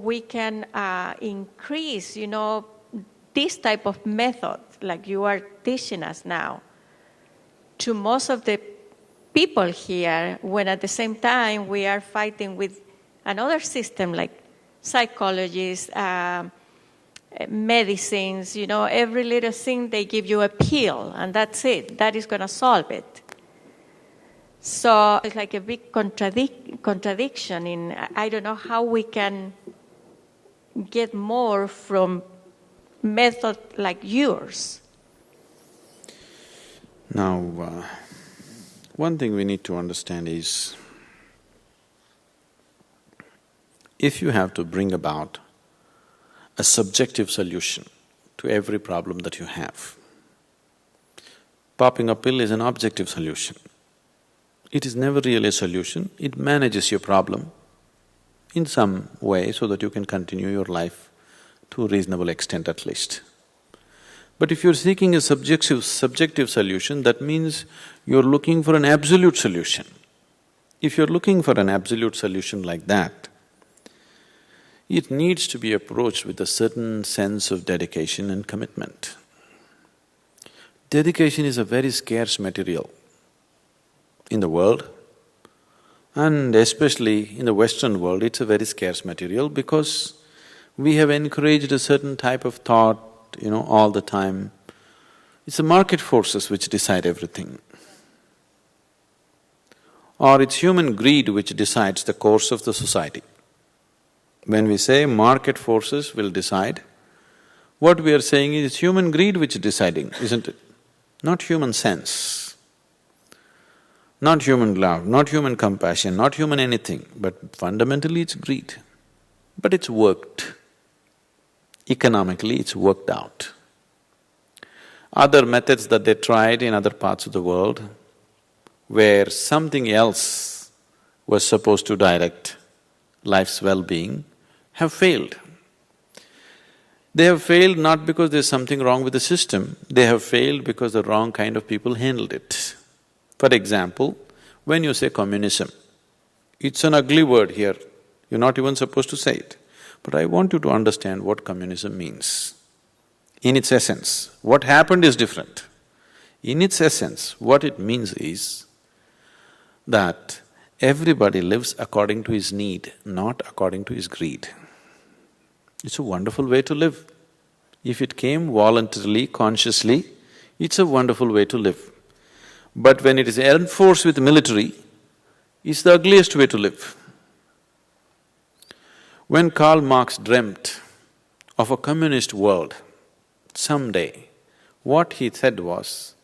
we can increase, this type of method, like you are teaching us now, to most of the people here, when at the same time we are fighting with another system like psychologists, medicines, every little thing they give you a pill and that's it. That is going to solve it. So it's like a big contradiction in, I don't know how we can get more from method like yours. Now, one thing we need to understand is, if you have to bring about a subjective solution to every problem that you have, popping a pill is an objective solution. It is never really a solution, it manages your problem in some way so that you can continue your life to a reasonable extent at least. But if you're seeking a subjective solution, that means you're looking for an absolute solution. If you're looking for an absolute solution like that, it needs to be approached with a certain sense of dedication and commitment. Dedication is a very scarce material in the world, and especially in the Western world, it's a very scarce material because we have encouraged a certain type of thought, all the time. It's the market forces which decide everything. Or it's human greed which decides the course of the society. When we say market forces will decide, what we are saying is it's human greed which is deciding, isn't it? Not human sense, not human love, not human compassion, not human anything, but fundamentally it's greed. But it's worked. Economically, it's worked out. Other methods that they tried in other parts of the world, where something else was supposed to direct life's well-being, have failed. They have failed not because there's something wrong with the system, they have failed because the wrong kind of people handled it. For example, when you say communism, it's an ugly word here, you're not even supposed to say it. But I want you to understand what communism means. In its essence, what happened is different. In its essence, what it means is that everybody lives according to his need, not according to his greed. It's a wonderful way to live. If it came voluntarily, consciously, it's a wonderful way to live. But when it is enforced with military, it's the ugliest way to live. When Karl Marx dreamt of a communist world someday, what he said was,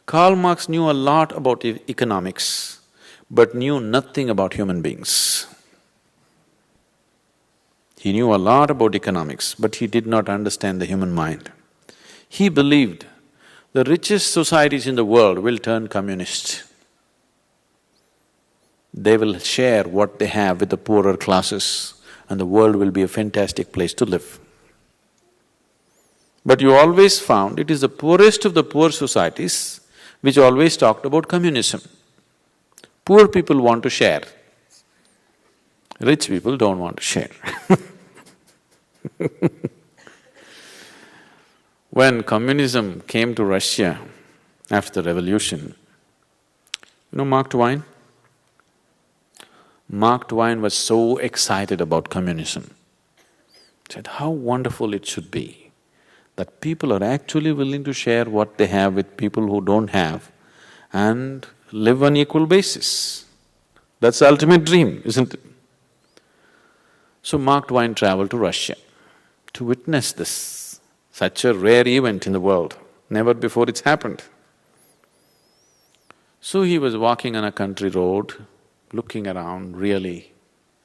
Karl Marx knew a lot about economics, but knew nothing about human beings. He knew a lot about economics, but he did not understand the human mind. He believed the richest societies in the world will turn communist. They will share what they have with the poorer classes, and the world will be a fantastic place to live. But you always found it is the poorest of the poor societies which always talked about communism. Poor people want to share, rich people don't want to share. When communism came to Russia after the revolution, Mark Twain? Mark Twain was so excited about communism. He said, how wonderful it should be that people are actually willing to share what they have with people who don't have and live on equal basis. That's the ultimate dream, isn't it? So Mark Twain traveled to Russia to witness this, such a rare event in the world. Never before it's happened. So he was walking on a country road, looking around really,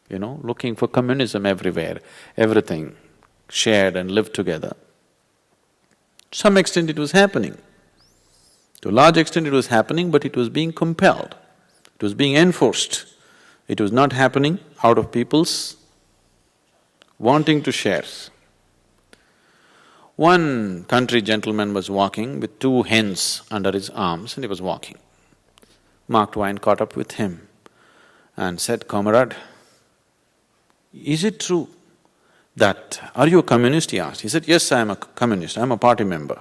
looking for communism everywhere, everything shared and lived together. To some extent it was happening. To a large extent it was happening, but it was being compelled, it was being enforced. It was not happening out of people's wanting to share. One country gentleman was walking with two hens under his arms and he was walking. Mark Twain caught up with him and said, "Comrade, is it true that, "Are you a communist?" he asked. He said, "Yes, I am a communist, I am a party member."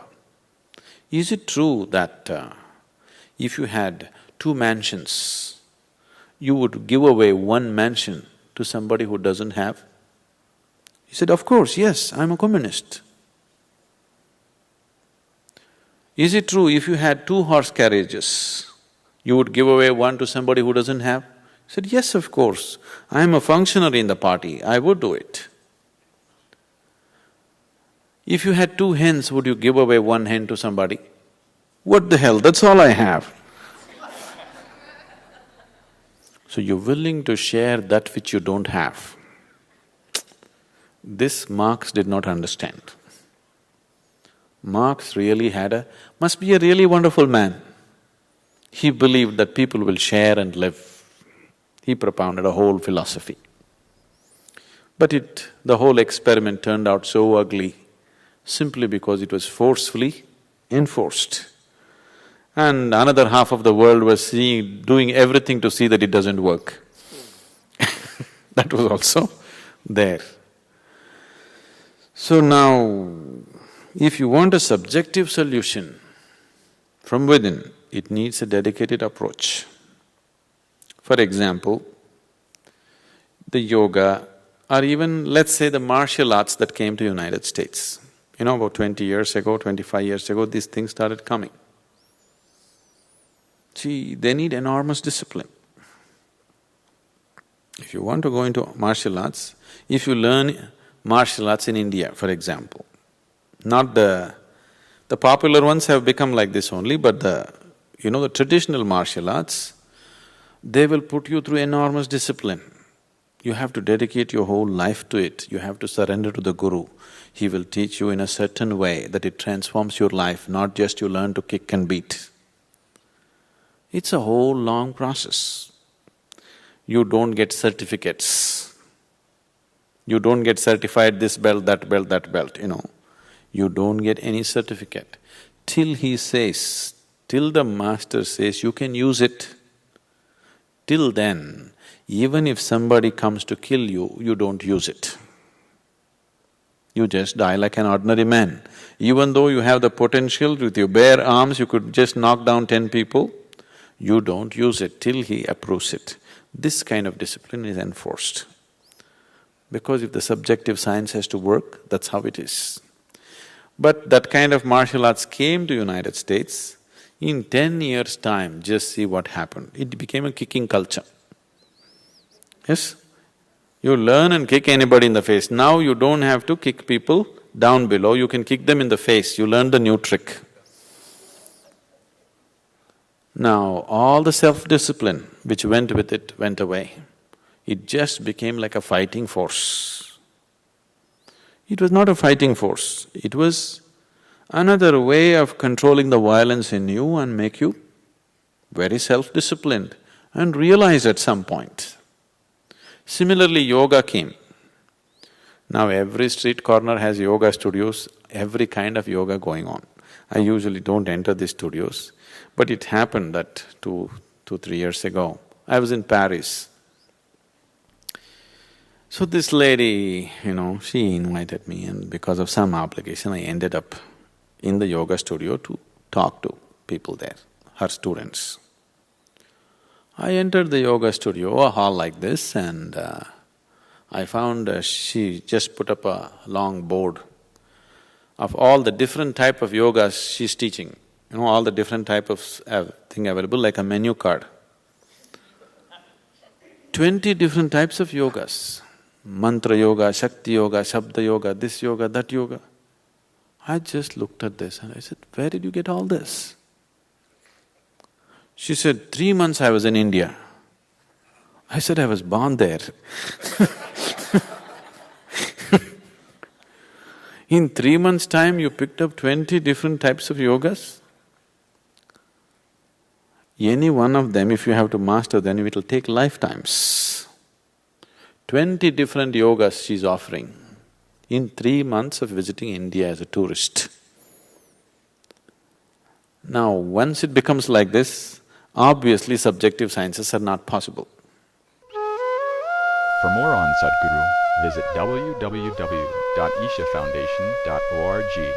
Is it true that if you had 2 mansions, you would give away 1 mansion to somebody who doesn't have? He said, "Of course, yes, I'm a communist." Is it true if you had 2 horse carriages, you would give away one to somebody who doesn't have? He said, "Yes, of course, I am a functionary in the party, I would do it." If you had 2 hens, would you give away 1 hen to somebody? "What the hell, that's all I have." So you're willing to share that which you don't have. This Marx did not understand. Marx really must be a really wonderful man. He believed that people will share and live. He propounded a whole philosophy. But the whole experiment turned out so ugly simply because it was forcefully enforced. And another half of the world was doing everything to see that it doesn't work. That was also there. So now, if you want a subjective solution from within, it needs a dedicated approach. For example, the yoga or even let's say the martial arts that came to United States. About 20 years ago, 25 years ago, these things started coming. See, they need enormous discipline. If you want to go into martial arts, if you learn martial arts in India, for example, not the popular ones have become like this only, but the traditional martial arts, they will put you through enormous discipline. You have to dedicate your whole life to it, you have to surrender to the Guru. He will teach you in a certain way that it transforms your life, not just you learn to kick and beat. It's a whole long process. You don't get certificates. You don't get certified this belt, that belt, that belt, You don't get any certificate. Till he says, till the master says you can use it, till then, even if somebody comes to kill you, you don't use it. You just die like an ordinary man. Even though you have the potential, with your bare arms you could just knock down 10 people, you don't use it till he approves it. This kind of discipline is enforced. Because if the subjective science has to work, that's how it is. But that kind of martial arts came to United States. In 10 years' time, just see what happened. It became a kicking culture. Yes? You learn and kick anybody in the face. Now you don't have to kick people down below, you can kick them in the face. You learn the new trick. Now, all the self-discipline which went with it went away. It just became like a fighting force. It was not a fighting force, it was another way of controlling the violence in you and make you very self-disciplined and realize at some point. Similarly, yoga came. Now every street corner has yoga studios, every kind of yoga going on. I usually don't enter these studios, but it happened that 3 years ago, I was in Paris. So this lady, she invited me, and because of some obligation, I ended up in the yoga studio to talk to people there, her students. I entered the yoga studio, a hall like this, and I found she just put up a long board of all the different type of yogas she's teaching, all the different type of thing available, like a menu card. 20 different types of yogas. Mantra yoga, Shakti yoga, Shabda yoga, this yoga, that yoga. I just looked at this and I said, "Where did you get all this?" She said, 3 months I was in India. I said, "I was born there." In 3 months' time, you picked up 20 different types of yogas? Any one of them, if you have to master, then it will take lifetimes. 20 different yogas she's offering in 3 months of visiting India as a tourist. Now, once it becomes like this, obviously subjective sciences are not possible. For more on Sadhguru, visit www.ishafoundation.org.